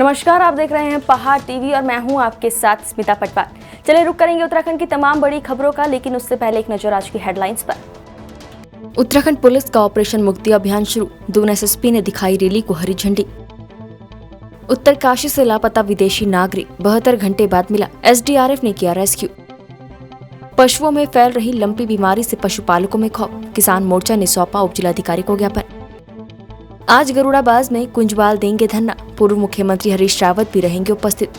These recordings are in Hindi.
नमस्कार, आप देख रहे हैं पहाड़ टीवी और मैं हूं आपके साथ स्मिता पटवार। चलिए रुक करेंगे उत्तराखंड की तमाम बड़ी खबरों का, लेकिन उससे पहले एक नजर आज की हेडलाइंस पर। उत्तराखंड पुलिस का ऑपरेशन मुक्ति अभियान शुरू, दून एसएसपी ने दिखाई रैली को हरी झंडी। उत्तरकाशी से लापता विदेशी नागरिक 72 घंटे बाद मिला, एसडीआरएफ ने किया रेस्क्यू। पशुओं में फैल रही लंपी बीमारी से पशुपालकों में खौफ, किसान मोर्चा ने सौंपा उप जिलाधिकारी को ज्ञापन। आज गरुड़ाबाज में कुंजवाल देंगे धरना, पूर्व मुख्यमंत्री हरीश रावत भी रहेंगे उपस्थित।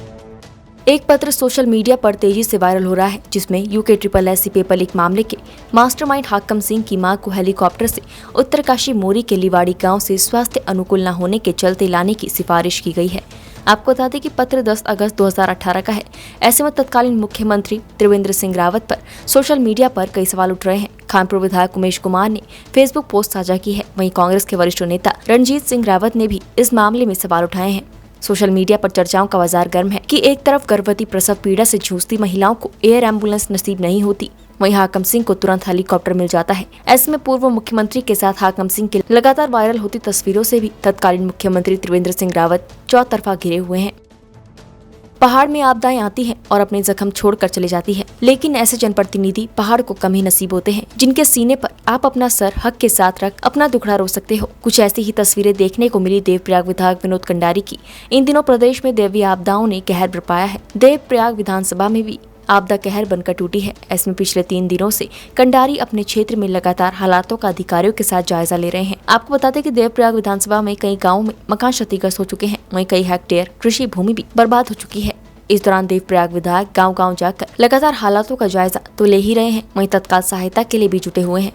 एक पत्र सोशल मीडिया पर तेजी से वायरल हो रहा है, जिसमें UKSSC पेपर लीक मामले के मास्टरमाइंड हाकम सिंह की मां को हेलीकॉप्टर से उत्तरकाशी मोरी के लिवाड़ी गांव से स्वास्थ्य अनुकूल न होने के चलते लाने की सिफारिश की गई है। आपको बता दें कि पत्र 10 अगस्त 2018 का है। ऐसे में तत्कालीन मुख्यमंत्री त्रिवेंद्र सिंह रावत पर सोशल मीडिया पर कई सवाल उठ रहे हैं। खानपुर विधायक उमेश कुमार ने फेसबुक पोस्ट साझा की है। वहीं कांग्रेस के वरिष्ठ नेता रणजीत सिंह रावत ने भी इस मामले में सवाल उठाए हैं। सोशल मीडिया पर चर्चाओं का बाजार गर्म है कि एक तरफ गर्भवती प्रसव पीड़ा से जूझती महिलाओं को एयर एम्बुलेंस नसीब नहीं होती, वहीं हाकम सिंह को तुरंत हेलीकॉप्टर मिल जाता है। ऐसे में पूर्व मुख्यमंत्री के साथ हाकम सिंह की लगातार वायरल होती तस्वीरों से भी तत्कालीन मुख्यमंत्री त्रिवेंद्र सिंह रावत चौतरफा घिरे हुए हैं। पहाड़ में आपदाएं आती हैं और अपने जख्म छोड़कर चली जाती है, लेकिन ऐसे जनप्रतिनिधि पहाड़ को कम ही नसीब होते हैं, जिनके सीने पर आप अपना सर हक के साथ रख अपना दुखड़ा रो सकते हो। कुछ ऐसी ही तस्वीरें देखने को मिली देवप्रयाग विधायक विनोद कंडारी की। इन दिनों प्रदेश में दैवीय आपदाओं ने कहर बरपाया है। देवप्रयाग विधानसभा में भी आपदा कहर बनकर टूटी है। ऐसे में पिछले 3 दिनों से कंडारी अपने क्षेत्र में लगातार हालातों का अधिकारियों के साथ जायजा ले रहे हैं। आपको बता दें कि देवप्रयाग विधानसभा में कई गाँवों में मकान क्षतिग्रस्त हो चुके हैं, वहीं कई हेक्टेयर कृषि भूमि भी बर्बाद हो चुकी है। इस दौरान देवप्रयाग विधायक गांव-गांव जाकर लगातार हालातों का जायजा तो ले ही रहे हैं, वहीं तत्काल सहायता के लिए भी जुटे हुए हैं।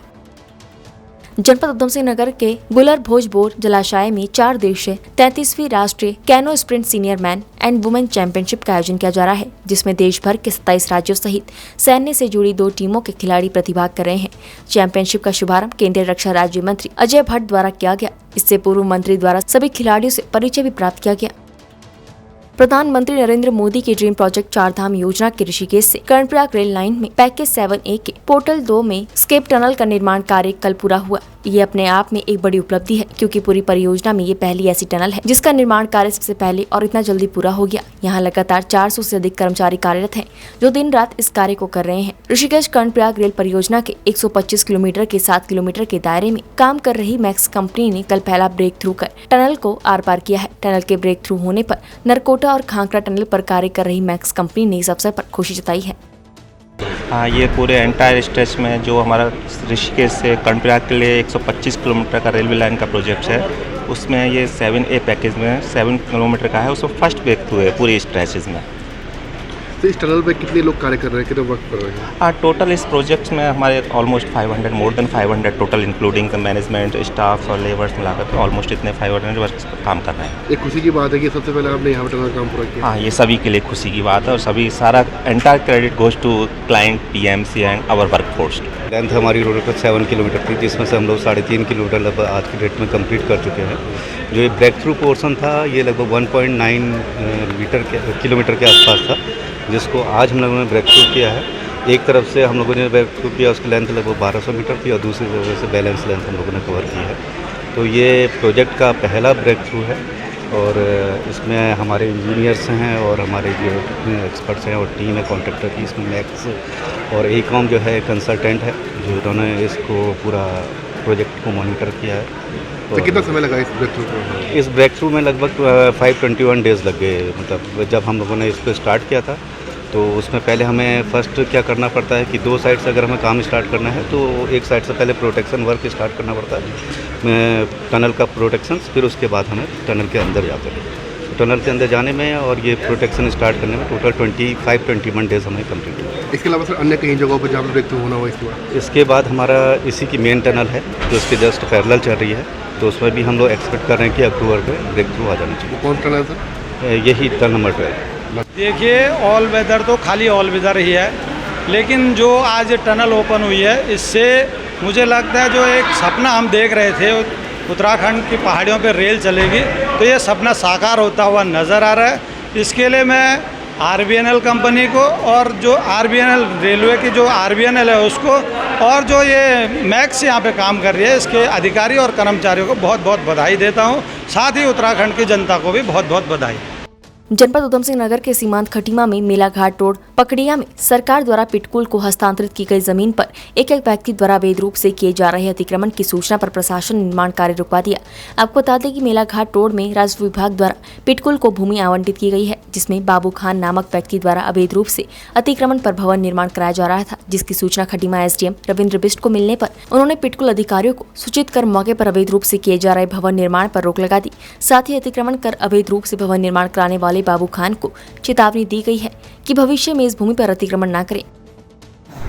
जनपद उधम सिंह नगर के गुलर भोजबोर जलाशय में 4 दिवसीय 33वीं राष्ट्रीय canoe sprint senior man and women championship का आयोजन किया जा रहा है, जिसमें देश भर के 27 राज्यों सहित सैन्य से जुड़ी 2 टीमों के खिलाड़ी प्रतिभाग कर रहे हैं। चैंपियनशिप का शुभारंभ केंद्रीय रक्षा राज्य मंत्री अजय भट्ट द्वारा किया गया। इससे पूर्व मंत्री द्वारा सभी खिलाड़ियों से परिचय भी प्राप्त किया गया। प्रधानमंत्री नरेंद्र मोदी की ड्रीम प्रोजेक्ट 4 धाम योजना के ऋषिकेश से कर्णप्रयाग रेल लाइन में पैकेज 7A के पोर्टल 2 में स्केप टनल का निर्माण कार्य कल पूरा हुआ। ये अपने आप में एक बड़ी उपलब्धि है, क्योंकि पूरी परियोजना में ये पहली ऐसी टनल है जिसका निर्माण कार्य सबसे पहले और इतना जल्दी पूरा हो गया। यहाँ लगातार 400 से अधिक कर्मचारी कार्यरत हैं, जो दिन रात इस कार्य को कर रहे हैं। ऋषिकेश कर्णप्रयाग रेल परियोजना के 125 किलोमीटर के 7 किलोमीटर के दायरे में काम कर रही मैक्स कंपनी ने कल पहला ब्रेक थ्रू कर टनल को आर पार किया है। टनल के ब्रेक थ्रू होने पर नरकोटा और खांकरा टनल पर कार्य कर रही मैक्स कंपनी ने इस अवसर पर खुशी जताई है। हाँ, ये पूरे एंटायर स्ट्रेच में जो हमारा ऋषिकेश से कर्णप्रयाग के लिए 125 किलोमीटर का रेलवे लाइन का प्रोजेक्ट है, उसमें ये 7A पैकेज में 7 किलोमीटर का है, उसमें फर्स्ट ब्रेक थ्रू है पूरी स्ट्रेचेज में। तो इस टनल पे कितने लोग कार्य कर रहे हैं, कितने वर्क कर रहे हैं? हाँ, टोटल इस प्रोजेक्ट में हमारे almost 500, more than 500 total, including the management staff और लेबर्स मिलाकर ऑलमोस्ट इतने 500 वर्कर्स काम कर रहे हैं। एक खुशी की बात है कि सबसे पहले आपने यहाँ पर टनल काम पूरा किया। हाँ, ये सभी के लिए खुशी की बात है और सभी सारा entire credit goes to client, PMC and our workforce. Length हमारी रोड पर 7 किलोमीटर थी, जिसमें से हम लोग 3.5 किलोमीटर लगभग आज की डेट में कंप्लीट कर चुके हैं। जो ये ब्रेक थ्रू पोर्सन था, ये लगभग 1.9 किलोमीटर के आसपास था, जिसको आज हम लोगों ने ब्रेक थ्रू किया है। एक तरफ से हम लोगों ने ब्रेक थ्रू किया, उसकी लेंथ लगभग 1200 मीटर थी और दूसरी तरफ से बैलेंस लेंथ हम लोगों ने कवर की है। तो ये प्रोजेक्ट का पहला ब्रेक थ्रू है और इसमें हमारे इंजीनियर्स हैं और हमारे जो एक्सपर्ट्स हैं और टीम है कॉन्ट्रैक्टर की, इसमें मैक्स और AECOM जो है कंसल्टेंट है, जो उन्होंने इसको पूरा प्रोजेक्ट को मॉनिटर किया है। तो कितना समय लगा इस ब्रेक थ्रू को? इस ब्रेक थ्रू में लगभग 521 डेज़ लग गए। मतलब जब हम लोगों ने इसको स्टार्ट किया था, तो उसमें पहले हमें फर्स्ट क्या करना पड़ता है कि 2 साइड से अगर हमें काम स्टार्ट करना है तो एक साइड से पहले प्रोटेक्शन वर्क स्टार्ट करना पड़ता है, टनल का प्रोटेक्शन, फिर उसके बाद हमें टनल के अंदर जाते हैं। टनल के अंदर जाने में और ये प्रोटेक्शन स्टार्ट करने में टोटल 21 डेज़ हमें कंप्लीट हुआ। इसके अलावा सर अन्य कहीं जगहों पर जहाँ पर ब्रेक थ्रू होना हुआ इसके बाद हमारा इसी की मेन टनल है जो इसके जस्ट पैरेलल चल रही है, तो उसमें भी हम लोग एक्सपेक्ट कर रहे हैं कि अक्टूबर में ब्रेक थ्रू आ जाना चाहिए। कौन टनल है सर? यही टनल नंबर 12। देखिए, ऑल वेदर तो खाली ऑल वेदर ही है, लेकिन जो आज टनल ओपन हुई है, इससे मुझे लगता है जो एक सपना हम देख रहे थे उत्तराखंड की पहाड़ियों पे रेल चलेगी, तो ये सपना साकार होता हुआ नज़र आ रहा है। इसके लिए मैं RVNL कंपनी को और जो RVNL रेलवे की जो RVNL है उसको और जो ये मैक्स यहाँ पे काम कर रही है इसके अधिकारी और कर्मचारियों को बहुत बहुत बधाई देता हूँ। साथ ही उत्तराखंड की जनता को भी बहुत बहुत बधाई। जनपद उधम सिंह नगर के सीमांत खटीमा में मेला घाट रोड पकड़िया में सरकार द्वारा पिटकुल को हस्तांतरित की गई जमीन पर एक व्यक्ति द्वारा अवैध रूप से किए जा रहे अतिक्रमण की सूचना पर प्रशासन ने निर्माण कार्य रुकवा दिया। आपको बता दें कि मेला घाट रोड में राजस्व विभाग द्वारा पिटकुल को भूमि आवंटित की गई है, जिसमें बाबू खान नामक व्यक्ति द्वारा अवैध रूप से अतिक्रमण पर भवन निर्माण कराया जा रहा था, जिसकी सूचना खटीमा एसडीएम रविंद्र बिष्ट को मिलने पर उन्होंने पिटकुल अधिकारियों को सूचित कर मौके पर अवैध रूप से किए जा रहे भवन निर्माण पर रोक लगा दी। साथ ही अतिक्रमण कर अवैध रूप से भवन निर्माण कराने वाले बाबू खान को चेतावनी दी गई है कि भविष्य में इस भूमि पर अतिक्रमण न करें।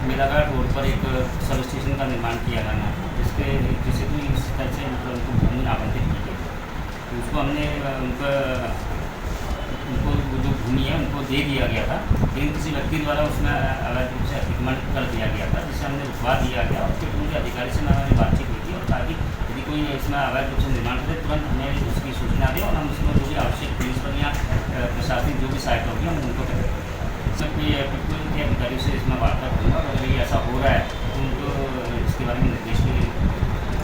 मेलाघाट रोड पर एक सब स्टेशन का निर्माण किया जाना था, जिसे भी इस तरह से मतलब उनको भूमि आवंटित की गई, तो उसको हमने उनको जो भूमि है उनको दे दिया गया था, लेकिन किसी व्यक्ति द्वारा उसमें अवैध रूप से अतिक्रमण कर दिया गया था, जिसे हमने रुकवा दिया गया। और फिर उनके अधिकारी से हमारी बातचीत हुई थी और कहा कि यदि कोई इसमें अवैध रूप से निर्माण करे तुरंत हमें उसकी सूचना दें और हम उसमें जो भी आवश्यक पुलिस पर या प्रशासनिक जो भी सहायता होगी हम उनको करें। सबके पिटकुल के अधिकारी से इसमें वार्ता करूँगा, अगर ये ऐसा हो रहा है तो उनको इसके बारे में निर्देश देंगे।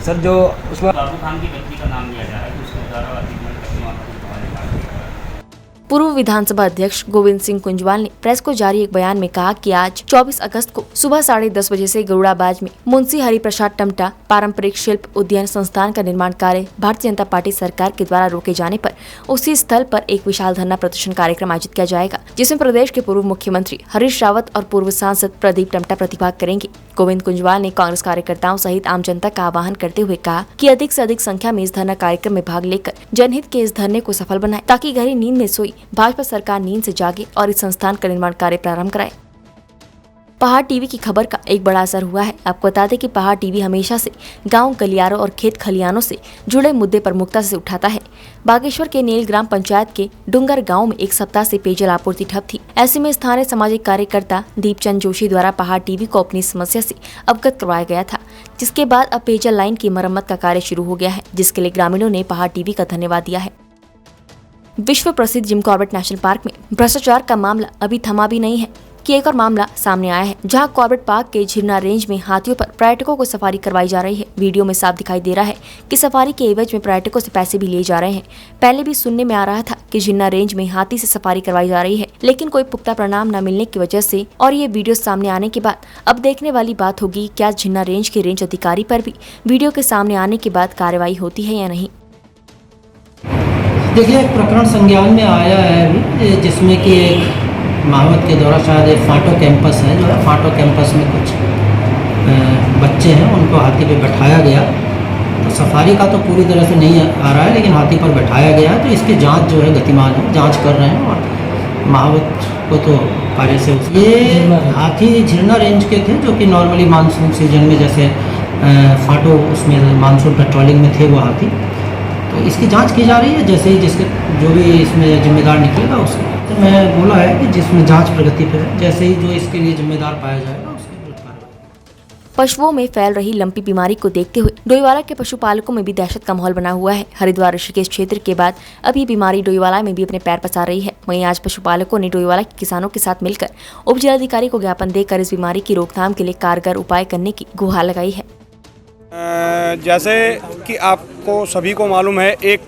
सर जो उसमें बाबू खान के व्यक्ति का नाम लिया जा रहा है कि उसके द्वारा अतिक्रमण करके वहाँ पर भवन निर्माण किया जा रहा है। पूर्व विधानसभा अध्यक्ष गोविंद सिंह कुंजवाल ने प्रेस को जारी एक बयान में कहा कि आज 24 अगस्त को सुबह 10:30 बजे से गरुड़ाबाज में मुंशी हरिप्रसाद टमटा पारंपरिक शिल्प उद्यान संस्थान का निर्माण कार्य भारतीय जनता पार्टी सरकार के द्वारा रोके जाने पर उसी स्थल पर एक विशाल धरना प्रदर्शन कार्यक्रम आयोजित किया जाएगा, जिसमें प्रदेश के पूर्व मुख्यमंत्री हरीश रावत और पूर्व सांसद प्रदीप टमटा प्रतिभाग करेंगे। गोविंद कुंजवाल ने कांग्रेस कार्यकर्ताओं सहित आम जनता का आह्वान करते हुए कहा कि अधिक से अधिक संख्या में इस धरना कार्यक्रम में भाग लेकर जनहित के इस धरने को सफल बनाए, ताकि गहरी नींद में सोई भाजपा सरकार नींद से जागे और इस संस्थान का निर्माण कार्य प्रारंभ कराए। पहाड़ टीवी की खबर का एक बड़ा असर हुआ है। आपको बता दें कि पहाड़ टीवी हमेशा से गांव गलियारों और खेत खलियानों से जुड़े मुद्दे प्रमुखता से उठाता है। बागेश्वर के नील ग्राम पंचायत के डुंगर गांव में एक सप्ताह से पेयजल आपूर्ति ठप थी। ऐसे में स्थानीय सामाजिक कार्यकर्ता दीपचंद जोशी द्वारा पहाड़ टीवी को अपनी समस्या से अवगत करवाया गया था, जिसके बाद अब पेयजल लाइन की मरम्मत का कार्य शुरू हो गया है, जिसके लिए ग्रामीणों ने पहाड़ टीवी का धन्यवाद दिया है। विश्व प्रसिद्ध जिम कॉर्बेट नेशनल पार्क में भ्रष्टाचार का मामला अभी थमा भी नहीं है कि एक और मामला सामने आया है, जहां कॉर्बेट पार्क के झिरना रेंज में हाथियों पर पर्यटकों को सफारी करवाई जा रही है। वीडियो में साफ दिखाई दे रहा है कि सफारी के एवज में पर्यटकों से पैसे भी लिए जा रहे हैं। पहले भी सुनने में आ रहा था कि झिरना रेंज में हाथी से सफारी करवाई जा रही है, लेकिन कोई पुख्ता परिणाम न मिलने की वजह से और ये वीडियो सामने आने के बाद अब देखने वाली बात होगी क्या झिरना रेंज के रेंज अधिकारी पर भी वीडियो के सामने आने के बाद कार्रवाई होती है या नहीं। देखिए, एक प्रकरण संज्ञान में आया है अभी, जिसमें कि एक महावत के द्वारा शायद एक फाटो कैंपस है, जो है फाटो कैंपस में कुछ बच्चे हैं उनको हाथी पे बैठाया गया। तो सफारी का तो पूरी तरह से नहीं आ रहा है, लेकिन हाथी पर बैठाया गया है। तो इसकी जांच जो है गतिमान है, जांच कर रहे हैं और महावत को तो कार्य से ये हाथी झिरना रेंज के थे, जो कि नॉर्मली मानसून सीजन में जैसे फाटो उसमें मानसून पेट्रोलिंग में थे वो हाथी। तो इसकी जांच की जा रही है, जैसे ही जिसके जो भी इसमें जिम्मेदार निकलेगा उसको तो मैं बोला है कि जिसमें जांच प्रगति पर है, जैसे ही जो इसके लिए जिम्मेदार पाया जाएगा उसके विरुद्ध कार्रवाई। पशुओं में फैल रही लंपी बीमारी को देखते हुए डोईवाला के पशुपालकों में भी दहशत का माहौल बना हुआ है। हरिद्वार ऋषिकेश क्षेत्र के बाद अब ये बीमारी डोईवाला में भी अपने पैर पसार रही है। वहीं आज पशुपालकों ने डोईवाला के किसानों के साथ मिलकर उप जिलाधिकारी को ज्ञापन देकर इस बीमारी की रोकथाम के लिए कारगर उपाय करने की गुहार लगाई है। जैसे कि आपको सभी को मालूम है, एक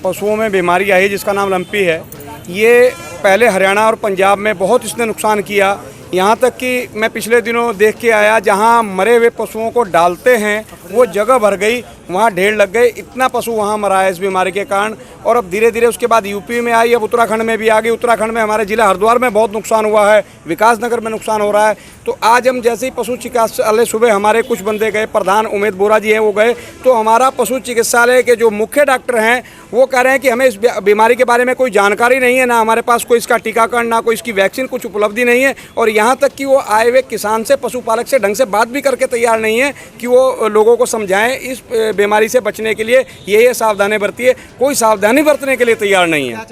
पशुओं में बीमारी आई है जिसका नाम लंपी है। ये पहले हरियाणा और पंजाब में बहुत इसने नुकसान किया, यहाँ तक कि मैं पिछले दिनों देख के आया जहाँ मरे हुए पशुओं को डालते हैं वो जगह भर गई, वहाँ ढेर लग गए, इतना पशु वहाँ मरा है इस बीमारी के कारण। और अब धीरे धीरे उसके बाद यूपी में आई, अब उत्तराखंड में भी आ गई। उत्तराखंड में हमारे जिला हरिद्वार में बहुत नुकसान हुआ है, विकासनगर में नुकसान हो रहा है। तो आज हम जैसे ही पशु चिकित्सालय सुबह हमारे कुछ बंदे गए, प्रधान उमेद बोरा जी हैं वो गए, तो हमारा पशु चिकित्सालय के जो मुख्य डॉक्टर हैं वो कह रहे हैं कि हमें इस बीमारी के बारे में कोई जानकारी नहीं है, ना हमारे पास कोई इसका टीकाकरण, ना कोई इसकी वैक्सीन, कुछ उपलब्धि नहीं है। और यहाँ तक कि वो आए हुए किसान से, पशुपालक से ढंग से बात भी करके तैयार नहीं है कि वो लोगों को समझाएं इस बीमारी से बचने के लिए ये सावधानी बरतिए। कोई सावधानी बरतने के लिए तैयार नहीं है।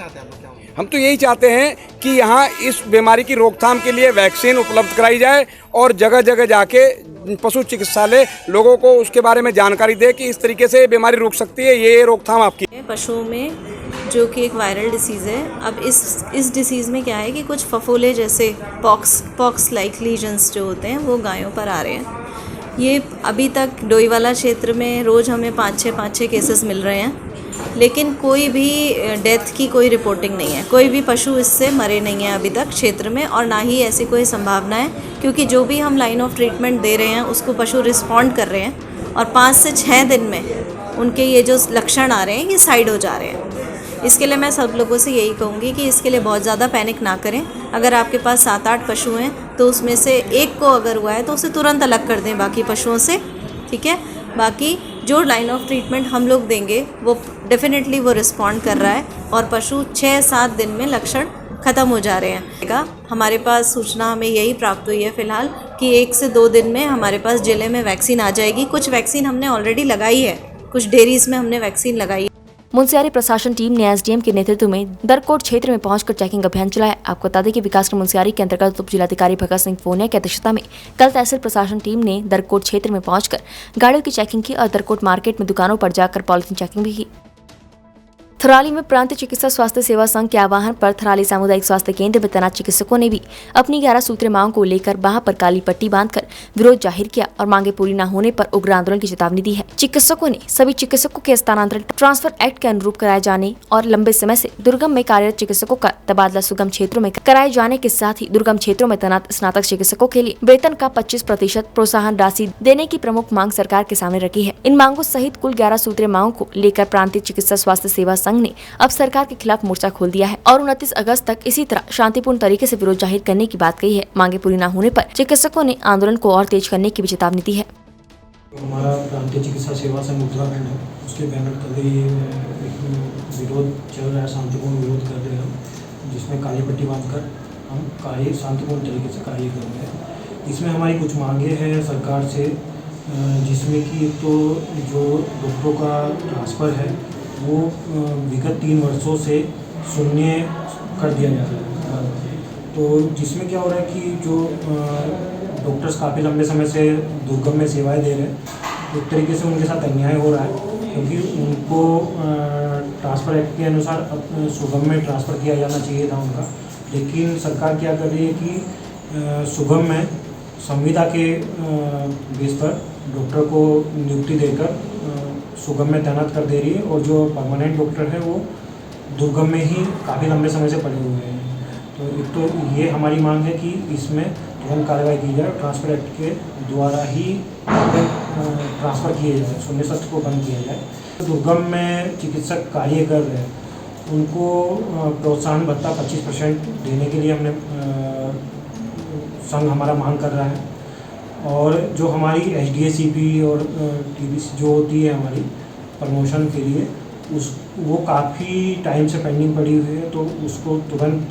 हम तो यही चाहते हैं कि यहाँ इस बीमारी की रोकथाम के लिए वैक्सीन उपलब्ध कराई जाए और जगह जगह जाके पशु चिकित्सालय लोगों को उसके बारे में जानकारी दे कि इस तरीके से बीमारी रुक सकती है, ये रोकथाम आपकी। पशुओं में जो कि एक वायरल डिसीज़ है, अब इस डिसीज़ में क्या है कि कुछ फफोले जैसे पॉक्स लाइक लीजन्स जो होते हैं वो गायों पर आ रहे हैं। ये अभी तक डोईवाला क्षेत्र में रोज़ हमें 5-6 केसेस मिल रहे हैं। लेकिन कोई भी डेथ की कोई रिपोर्टिंग नहीं है, कोई भी पशु इससे मरे नहीं हैं अभी तक क्षेत्र में, और ना ही ऐसी कोई संभावना है, क्योंकि जो भी हम लाइन ऑफ ट्रीटमेंट दे रहे हैं उसको पशु रिस्पॉन्ड कर रहे हैं और 5 से 6 दिन में उनके ये जो लक्षण आ रहे हैं ये साइड हो जा रहे हैं। इसके लिए मैं सब लोगों से यही कहूँगी कि इसके लिए बहुत ज़्यादा पैनिक ना करें। अगर आपके पास 7-8 पशु हैं तो उसमें से एक को अगर हुआ है तो उसे तुरंत अलग कर दें बाकी पशुओं से, ठीक है। बाकी जो लाइन ऑफ ट्रीटमेंट हम लोग देंगे वो डेफिनेटली वो रिस्पॉन्ड कर रहा है और पशु 6-7 दिन में लक्षण ख़त्म हो जा रहे हैं। हमारे पास सूचना हमें यही प्राप्त हुई है फ़िलहाल कि 1 से 2 दिन में हमारे पास ज़िले में वैक्सीन आ जाएगी। कुछ वैक्सीन हमने ऑलरेडी लगाई है, कुछ डेयरीज़ में हमने वैक्सीन लगाई है। मुनस्यारी प्रशासन टीम ने एसडीएम के नेतृत्व में दरकोट क्षेत्र में पहुंचकर चेकिंग अभियान चलाया। आपको बता दें कि विकासखंड मुनस्यारी के अंतर्गत उप जिलाधिकारी भगत सिंह फोनिया की अध्यक्षता में कल तहसील प्रशासन टीम ने दरकोट क्षेत्र में पहुंचकर गाड़ियों की चेकिंग की और दरकोट मार्केट में दुकानों पर जाकर पॉलिथीन चेकिंग भी की। थराली में प्रांतीय चिकित्सा स्वास्थ्य सेवा संघ के आह्वान पर थराली सामुदायिक स्वास्थ्य केंद्र में तैनात चिकित्सकों ने भी अपनी 11 सूत्रीय मांग को लेकर वहां पर काली पट्टी बांधकर विरोध जाहिर किया और मांगे पूरी न होने पर उग्र आंदोलन की चेतावनी दी है। चिकित्सकों ने सभी चिकित्सकों के स्थानांतरण ट्रांसफर एक्ट के अनुरूप कराए जाने और लंबे समय से दुर्गम में कार्यरत चिकित्सकों का तबादला सुगम क्षेत्रों में कराए जाने के साथ ही दुर्गम क्षेत्रों में तैनात स्नातक चिकित्सकों के लिए वेतन का 25% प्रोत्साहन राशि देने की प्रमुख मांग सरकार के सामने रखी है। इन मांगों सहित कुल 11 सूत्रीय मांगों को लेकर प्रांतीय चिकित्सा स्वास्थ्य सेवा संघ ने अब सरकार के खिलाफ मोर्चा खोल दिया है और 29 अगस्त तक इसी तरह शांतिपूर्ण तरीके से विरोध जाहिर करने की बात कही है। मांगे पूरी न होने पर चिकित्सकों ने आंदोलन को और तेज करने की भी चेतावनी दी है। हमारा प्रांतीय चिकित्सा सेवा संघ उत्तराखंड है, उसके बैनर तले विरोध चल रहा है, शांतिपूर्ण विरोध कर रहे हैं, जिसमें काली पट्टी बांधकर हम कार्य शांतिपूर्ण तरीके से कार्य कर रहे हैं। इसमें हमारी कुछ मांगे हैं सरकार से, जिसमें कि तो जो डॉक्टरों का ट्रांसफ़र है वो विगत 3 वर्षों से शून्य कर दिया जा रहा है। तो जिसमें क्या हो रहा है कि जो डॉक्टर्स काफ़ी लंबे समय से दुर्गम में सेवाएं दे रहे हैं, एक तरीके से उनके साथ अन्याय हो रहा है, क्योंकि उनको ट्रांसफ़र एक्ट के अनुसार सुगम में ट्रांसफ़र किया जाना चाहिए था उनका, लेकिन सरकार क्या कर रही है कि सुगम में संविदा के बेस पर डॉक्टर को नियुक्ति देकर सुगम में तैनात कर दे रही है और जो परमानेंट डॉक्टर है वो दुर्गम में ही काफ़ी लंबे समय से पड़े हुए हैं। तो एक तो ये हमारी मांग है कि इसमें तुरंत कार्रवाई की जाए, ट्रांसफ़र एक्ट के द्वारा ही ट्रांसफ़र किए जाए, शून्य सत्र को बंद किया जाए। दुर्गम में चिकित्सक कार्य कर रहे हैं उनको प्रोत्साहन भत्ता 25% देने के लिए हमने संघ हमारा मांग कर रहा है। और जो हमारी HDA-CP और TBC जो होती है हमारी प्रमोशन के लिए, वो काफ़ी टाइम से पेंडिंग पड़ी हुई है, तो उसको तुरंत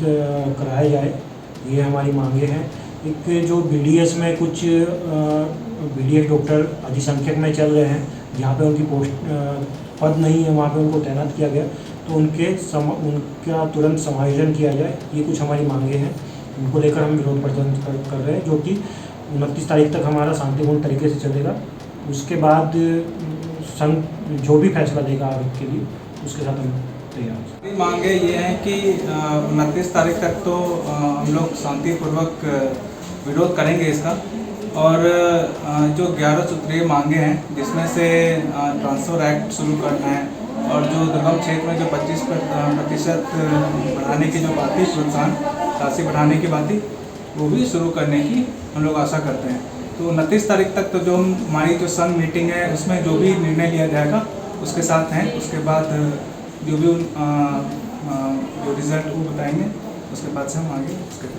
कराया जाए, ये हमारी मांगे हैं। एक जो BDS में कुछ BDS डॉक्टर अधिसंख्यक में चल रहे हैं, जहाँ पे उनकी पोस्ट पद नहीं है, वहाँ पे उनको तैनात किया गया, तो उनका तुरंत समायोजन किया जाए, ये कुछ हमारी मांगे हैं। उनको लेकर हम विरोध प्रदर्शन कर रहे हैं, जो कि 29 तारीख तक हमारा शांतिपूर्ण तरीके से चलेगा। उसके बाद संघ जो भी फैसला देगा आगे के लिए, उसके साथ हम तैयार हैं। मांगे ये हैं कि 29 तारीख तक तो हम लोग शांतिपूर्वक विरोध करेंगे इसका, और जो 11 सूत्रीय मांगे हैं, जिसमें से ट्रांसफ़र एक्ट शुरू करना है और जो दुर्गम क्षेत्र में जो 25% बढ़ाने की जो बात थी, प्रोत्साहन राशि बढ़ाने की बात थी, वो भी शुरू करने की हम लोग आशा करते हैं। तो 29 तारीख तक तो जो हमारी जो संघ मीटिंग है उसमें जो भी निर्णय लिया जाएगा उसके साथ हैं। उसके बाद जो भी जो रिजल्ट वो बताएंगे, उसके बाद से हम आगे उसके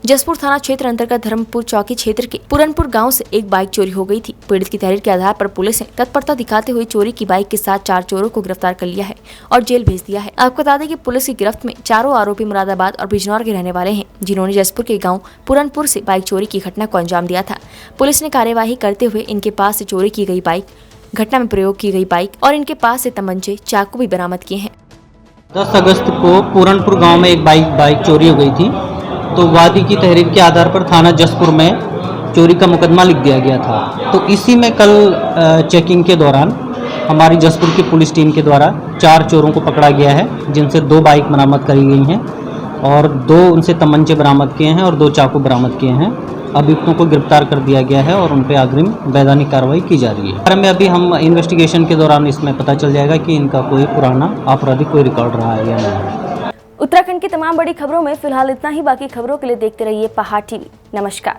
जसपुर थाना क्षेत्र अंतर्गत धर्मपुर चौकी क्षेत्र के पुरनपुर गांव से एक बाइक चोरी हो गई थी। पीड़ित की तहरीर के आधार पर पुलिस ने तत्परता दिखाते हुए चोरी की बाइक के साथ 4 चोरों को गिरफ्तार कर लिया है और जेल भेज दिया है। आपको बता दें कि पुलिस की गिरफ्त में चारों आरोपी मुरादाबाद और बिजनौर के रहने वाले हैं, जिन्होंने जसपुर के गाँव पुरनपुर से बाइक चोरी की घटना को अंजाम दिया था। पुलिस ने कार्यवाही करते हुए इनके पास से चोरी की गई बाइक, घटना में प्रयोग की गई बाइक और इनके पास से तमंचे, चाकू भी बरामद किए हैं। 10 अगस्त को पूरनपुर गांव में एक बाइक चोरी हो गई थी, तो वादी की तहरीर के आधार पर थाना जसपुर में चोरी का मुकदमा लिख दिया गया था। तो इसी में कल चेकिंग के दौरान हमारी जसपुर की पुलिस टीम के द्वारा 4 चोरों को पकड़ा गया है, जिनसे 2 बाइक बरामद करी गई हैं और 2 उनसे तमंचे बरामद किए हैं और 2 चाकू बरामद किए हैं। अभियुक्तों को गिरफ्तार कर दिया गया है और उन पर अग्रिम वैधानिक कार्रवाई की जा रही है। बारे में अभी हम इन्वेस्टिगेशन के दौरान इसमें पता चल जाएगा कि इनका कोई पुराना आपराधिक कोई रिकॉर्ड रहा है या नहीं। उत्तराखंड की तमाम बड़ी खबरों में फिलहाल इतना ही। बाकी खबरों के लिए देखते रहिए पहाड़ टीवी। नमस्कार।